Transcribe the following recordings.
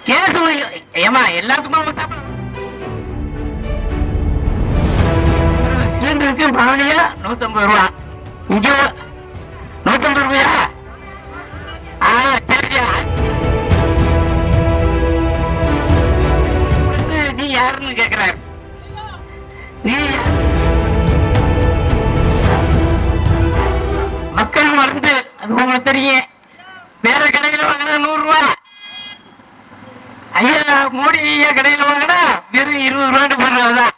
Case ஏமா எல்லாத்துக்குமே சிலிண்டருக்கு பவனியா 150 ரூபா. இங்க 150 ரூபாயா? சரியா? நீ யாருன்னு கேக்குறாரு. நீ மக்கள் மருந்து அது உங்களுக்கு தெரியும். வேற கடையில வாங்கினா 100 ரூபா. ஐயா மோடி ஐயா கடையில வாங்கினா வெறும் 20 ரூபான்னு போடுறதுதான்.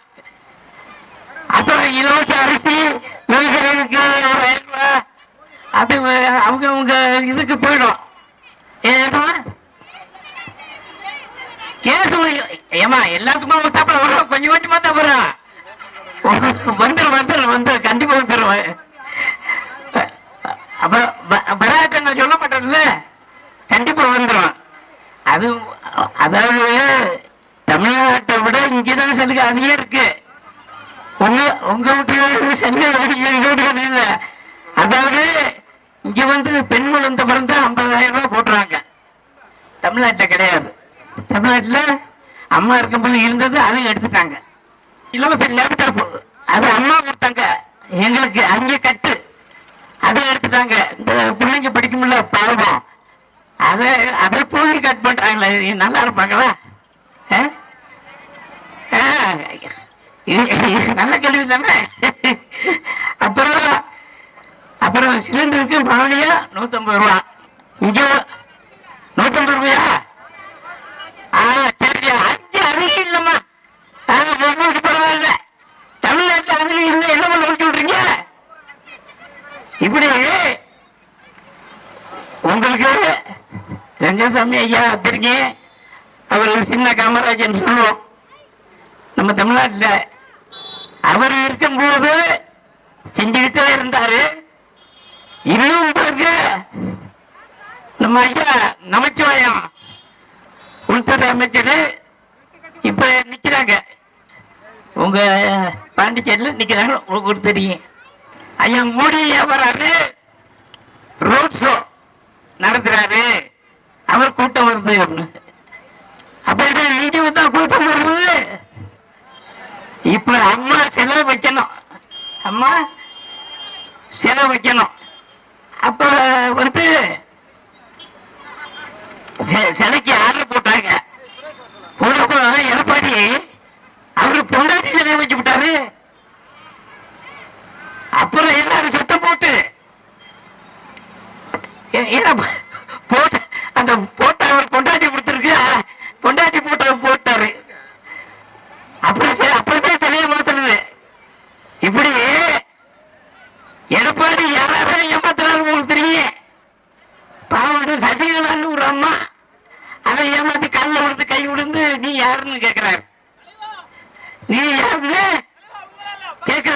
அப்புறம் இலவச அரிசி விவசாயிகளுக்கு 1000 ரூபாய் அது அவங்க இதுக்கு போயிடும். கேஸ் ஏமா எல்லாத்துக்குமே தாப்பா வரும், கொஞ்சம் கொஞ்சமா தான் வரும். வந்துடும் கண்டிப்பா வந்துடும். பராட்ட நான் சொல்ல மாட்டேன்ல, கண்டிப்பா வந்துடும். அது அதாவது தமிழ்நாட்டை விட இங்கதான் சலுகை அதிகம் இருக்கு. உங்க வீட்டு சலுகை இல்ல. அதாவது இங்க வந்து பெண் குழந்தை பிறந்தா 50,000 ரூபாய் போட்டுறாங்க. தமிழ்நாட்டில் கிடையாது. தமிழ்நாட்டில் அம்மா இருக்கும்போது இருந்தது, அதை எடுத்துட்டாங்க. இலவச லேப்டாப் அது அம்மா கொடுத்தாங்க எங்களுக்கு, அங்கே கட்டு அதை எடுத்துட்டாங்க. இந்த பிள்ளைங்க படிக்கும்ல பாவம், அதை போய் கட் பண்றாங்களே, நல்லா இருப்பாங்களா? நல்ல கேள்வி தானே. அப்புறம் சிலிண்டருக்கு பவனியா 150 ரூபா. இங்க 150 ரூபாயா? சரியா? அது இல்லம்மா, பரவாயில்ல. தமிழ்நாட்டில் அதுல இல்லை, என்ன பண்ண விட்டு விடுறீங்க? இப்படி உங்களுக்கு ரங்கசாமி ஐயா தெரியும், அவர் சின்ன காமராஜன் சொல்லுவோம். நம்ம தமிழ்நாட்டில் அவர் இருக்கும்போது செஞ்சுக்கிட்டே இருந்தாரு. இன்னும் பாருங்க, நம்ம ஐயா நமச்சிவாயம் உள்துறை அமைச்சர் இப்ப நிக்கிறாங்க, உங்க பாண்டிச்சேரியில் நிக்கிறாங்க, உங்களுக்கு தெரியும். ஐயா மோடி வராரு, ரோட் ஷோ நடத்துறாரு, அவர் கூட்டம் வருது. அப்ப இங்க தான் கூட்டம் வருது. இப்ப அம்மா செலவு வைக்கணும், அம்மா செலவு வைக்கணும். அப்ப வந்து சிலைக்கு ஆர்டர் போட்டாங்க. போனப்போ எடப்பாடி அவரு பொண்டாட்டி சிலையை வச்சு விட்டாரு. அப்புறம் எல்லாரும் சத்தம் போட்டு போட்டு அந்த போட்ட அவர் பொண்டாட்டி கொடுத்துருக்கு, பொண்டாட்டி போட்டாரு. அப்புறம் சிலையை மாத்தினது. இப்படி எடப்பாடி யாராவது ஏமாத்துறாரு உங்களுக்கு தெரியும். பாவம் சசிகலான்னு ஒரு அம்மா அதை ஏமாத்தி கல்ல விழுந்து கை விழுந்து நீ யாருன்னு கேட்கிறாரு. நீ யாருன்னு கேட்கிற